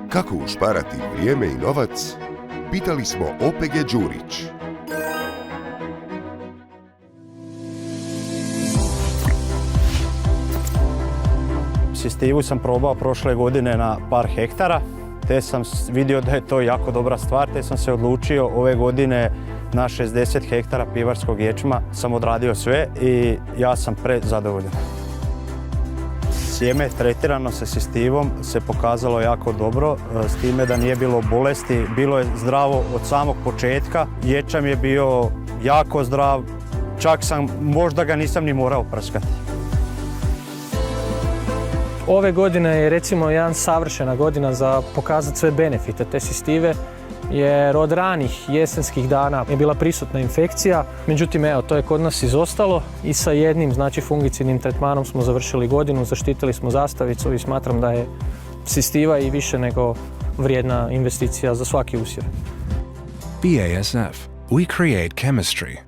Kako ušparati vrijeme i novac? Pitali smo OPG Đurić. Sistivu sam probao prošle godine na par hektara, te sam vidio da je to jako dobra stvar, te sam se odlučio ove godine na 60 hektara pivarskog ječma sam odradio sve i ja sam prezadovoljan. Sjeme tretirano sa sistivom se pokazalo jako dobro, s time da nije bilo bolesti, bilo je zdravo od samog početka, ječam je bio jako zdrav, čak možda ga nisam ni morao prskati. Ove godine je recimo jedan savršena godina za pokazati sve benefite te sisttive, jer od ranih jesenskih dana je bila prisutna infekcija, međutim evo, to je kod nas izostalo i sa jednim fungicidnim tretmanom smo završili godinu, zaštitili smo zastavicu i smatram da je sisttiva i više nego vrijedna investicija za svaki usjev. BASF. We create chemistry.